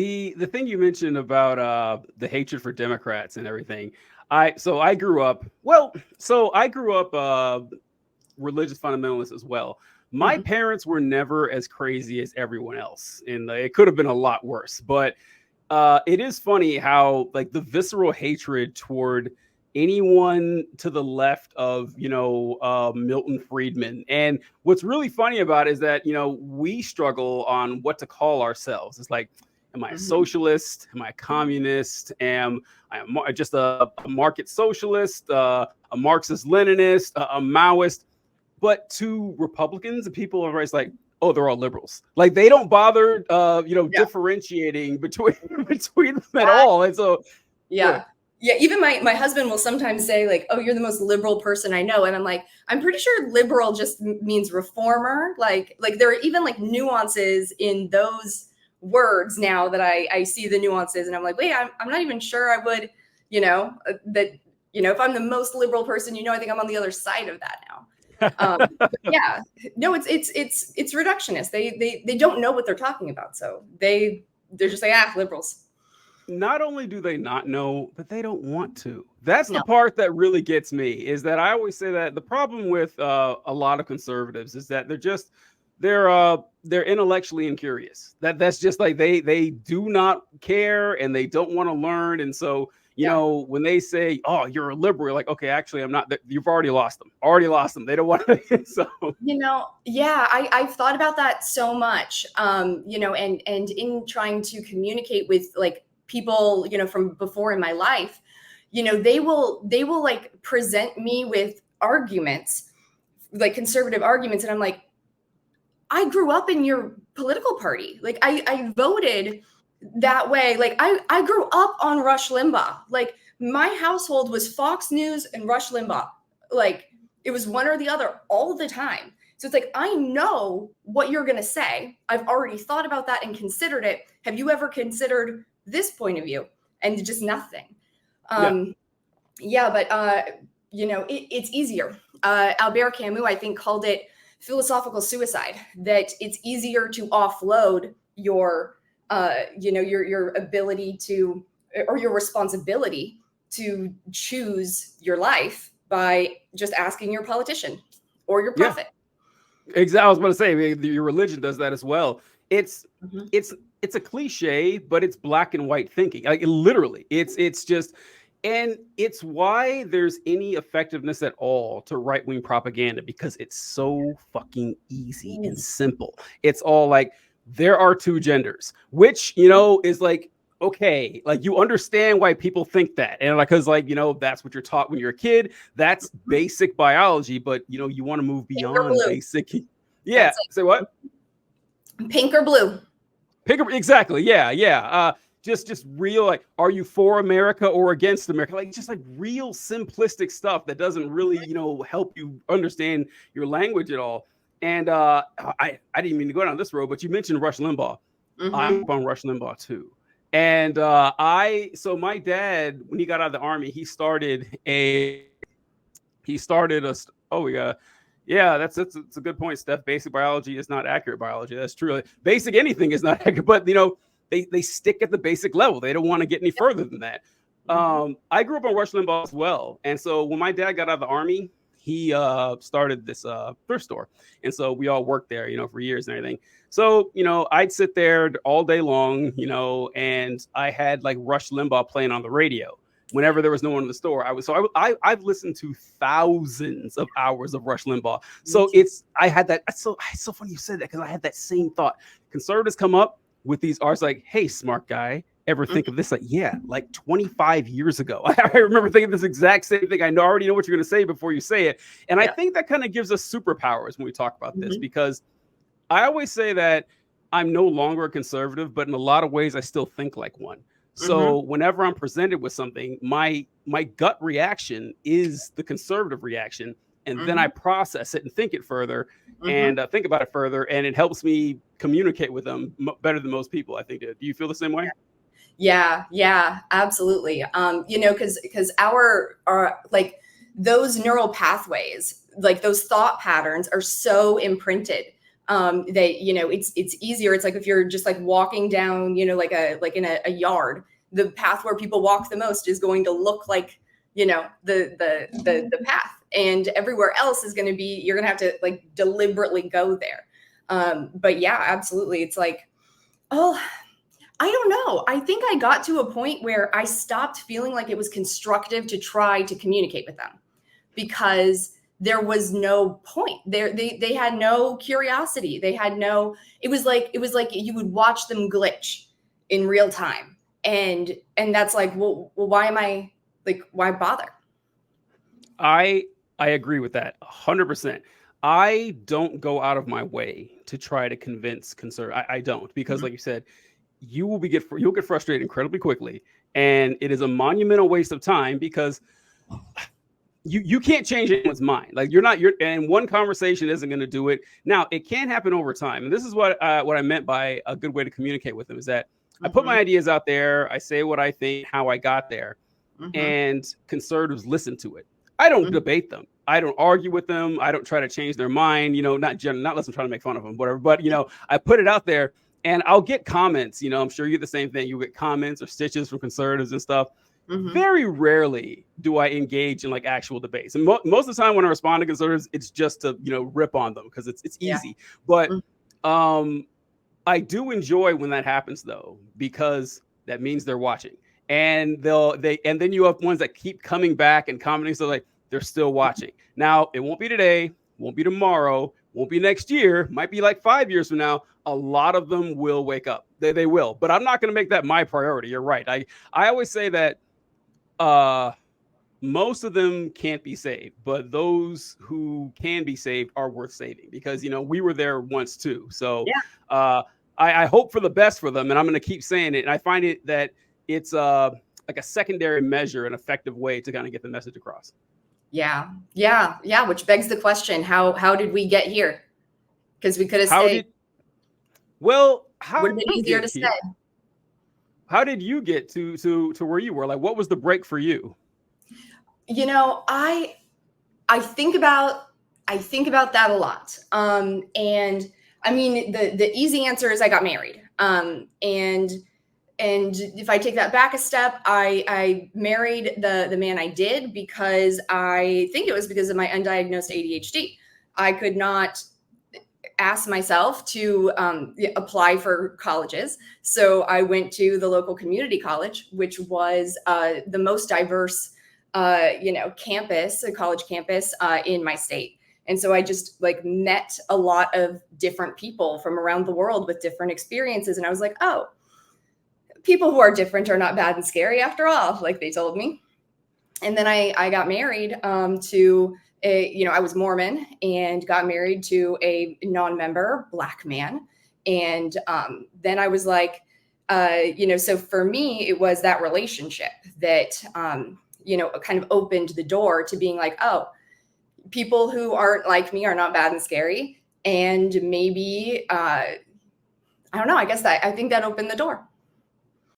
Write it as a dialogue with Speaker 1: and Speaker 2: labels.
Speaker 1: The thing you mentioned about the hatred for Democrats and everything. I grew up religious fundamentalist as well. My
Speaker 2: Mhm.
Speaker 1: parents were never as crazy as everyone else, and it could have been a lot worse. But it is funny how like the visceral hatred toward anyone to the left of Milton Friedman. And what's really funny about it is that we struggle on what to call ourselves. It's like, am I a
Speaker 2: Mhm.
Speaker 1: socialist? Am I a communist? Am I just a market socialist? A Marxist Leninist? A Maoist? But to Republicans and people are always like, oh, they're all liberals. Like they don't bother,
Speaker 2: Yeah.
Speaker 1: differentiating between between them at
Speaker 2: Yeah.
Speaker 1: all. And so,
Speaker 2: Yeah.
Speaker 1: good.
Speaker 2: Yeah. Even my husband will sometimes say, like, oh, you're the most liberal person I know. And I'm like, I'm pretty sure liberal just means reformer. Like there are even like nuances in those words now that I see the nuances. And I'm like, wait, I'm not even sure I would, that, if I'm the most liberal person, I think I'm on the other side of that now. But yeah, no, it's reductionist. They don't know what they're talking about. So they're just like, liberals.
Speaker 1: Not only do they not know, but they don't want to. That's the
Speaker 2: No.
Speaker 1: part that really gets me. Is that I always say that the problem with a lot of conservatives is that they're intellectually incurious. That's just like they do not care and they don't want to learn. And so
Speaker 2: Yeah.
Speaker 1: when they say, "Oh, you're a liberal," you're like, "Okay, actually, I'm not." You've already lost them. Already lost them. They don't want to. So
Speaker 2: Yeah, I've thought about that so much. And in trying to communicate with like people, from before in my life, they will like present me with arguments, like conservative arguments, and I'm like, I grew up in your political party. Like I voted that way. Like I grew up on Rush Limbaugh. Like my household was Fox News and Rush Limbaugh. Like it was one or the other all the time. So it's like, I know what you're going to say. I've already thought about that and considered it. Have you ever considered this point of view? And just nothing.
Speaker 1: yeah,
Speaker 2: Um, yeah, but it's easier. Albert Camus, I think, called it philosophical suicide. That it's easier to offload your ability to, or your responsibility to choose your life by just asking your politician or your
Speaker 1: yeah.
Speaker 2: prophet.
Speaker 1: Exactly. I was going to say your religion does that as well. It's
Speaker 2: Mhm.
Speaker 1: it's it's a cliche, but it's black and white thinking. Like literally, it's just, and it's why there's any effectiveness at all to right wing propaganda because it's so fucking easy and
Speaker 2: Easy.
Speaker 1: simple. It's all like there are two genders, which is like okay, like you understand why people think that, and like because like that's what you're taught when you're a kid. That's basic biology, but you want to move
Speaker 2: Pink or
Speaker 1: beyond
Speaker 2: blue.
Speaker 1: basic. Yeah.
Speaker 2: That's
Speaker 1: Say what?
Speaker 2: it. Pink or blue.
Speaker 1: Pick up exactly. Yeah, yeah. Just real like, are you for America or against America? Like just like real simplistic stuff that doesn't really help you understand your language at all. And I didn't mean to go down this road, but you mentioned Rush Limbaugh. I grew
Speaker 2: Mm-hmm.
Speaker 1: up on Rush Limbaugh too. And so my dad, when he got out of the army, he started a oh we got yeah, that's a good point, Steph. Basic biology is not accurate biology. That's true. Basic anything is not accurate, but they stick at the basic level. They don't want to get any further than that.
Speaker 2: Mm-hmm.
Speaker 1: I grew up on Rush Limbaugh as well, and so when my dad got out of the army, he started this thrift store, and so we all worked there, for years and everything. So I'd sit there all day long, and I had like Rush Limbaugh playing on the radio whenever there was no one in the store. I've listened to thousands of hours of Rush Limbaugh.
Speaker 2: Me
Speaker 1: So
Speaker 2: too.
Speaker 1: I had that. It's so funny you said that because I had that same thought. Conservatives come up with these arts like, hey, smart guy, ever think of this? Like, yeah, like 25 years ago. I remember thinking this exact same thing. I already know what you're going to say before you say it. And I
Speaker 2: Yeah.
Speaker 1: think that kind of gives us superpowers when we talk about this
Speaker 2: Mm-hmm.
Speaker 1: because I always say that I'm no longer a conservative, but in a lot of ways, I still think like one.
Speaker 2: Mm-hmm.
Speaker 1: So whenever I'm presented with something, my gut reaction is the conservative reaction, and then I
Speaker 2: Mm-hmm.
Speaker 1: process it and think it further,
Speaker 2: Mm-hmm.
Speaker 1: and think about it further, and it helps me communicate with them better than most people. I think. Do you feel the same way?
Speaker 2: Yeah, absolutely. Because our like those neural pathways, like those thought patterns, are so imprinted that, you know, it's easier. It's like if you're just like walking down, you know, like in a yard, the path where people walk the most is going to look like, you know, the path, and everywhere else is going to be, you're going to have to like deliberately go there. But yeah, absolutely. It's like, oh, I don't know. I think I got to a point where I stopped feeling like it was constructive to try to communicate with them, because there was no point there. They had no curiosity. They had no, it was like you would watch them glitch in real time. And that's like, well, why am I like, why bother?
Speaker 1: I agree with that 100%. I don't go out of my way to try to convince I don't, because like you said, you'll get frustrated incredibly quickly, and it is a monumental waste of time, because you can't change anyone's mind. Like and one conversation isn't going to do it. Now it can happen over time, and this is what I meant by a good way to communicate with them is that I put my ideas out there, I say what I think, how I got there, and conservatives listen to it. I don't debate them. I don't argue with them. I don't try to change their mind, you know, not unless I'm trying to make fun of them, whatever. But, you know, I put it out there, and I'll get comments. You know, I'm sure you get the same thing. You get comments or stitches from conservatives and stuff. Very rarely do I engage in like actual debates. And most of the time when I respond to conservatives, it's just to, you know, rip on them because it's easy. But I do enjoy when that happens, though, because that means they're watching. And and then you have ones that keep coming back and commenting. So like they're still watching. Now, it won't be today, won't be tomorrow, won't be next year, might be like 5 years from now. A lot of them will wake up. They will. But I'm not going to make that my priority. You're right. I always say that most of them can't be saved, but those who can be saved are worth saving, because, you know, we were there once too. So I hope for the best for them, and I'm going to keep saying it. And I find it that it's like a secondary measure, an effective way to kind of get the message across.
Speaker 2: Yeah. Which begs the question: how did we get here? Because we could have stayed.
Speaker 1: How
Speaker 2: would have been easier to stay.
Speaker 1: How did you get to where you were? Like, what was the break for you?
Speaker 2: You know, I think about that a lot. And I mean, the easy answer is I got married. And if I take that back a step, I married the man I did because I think it was because of my undiagnosed ADHD. I could not ask myself to apply for colleges. So I went to the local community college, which was the most diverse, campus, a college campus in my state. And so I just like met a lot of different people from around the world with different experiences. And I was like, oh, people who are different are not bad and scary after all, like they told me. And then I got married to I was Mormon and got married to a non-member Black man. And then I was like, so for me, it was that relationship that, kind of opened the door to being like, oh, people who aren't like me are not bad and scary. And maybe, I don't know, I guess I think that opened the door.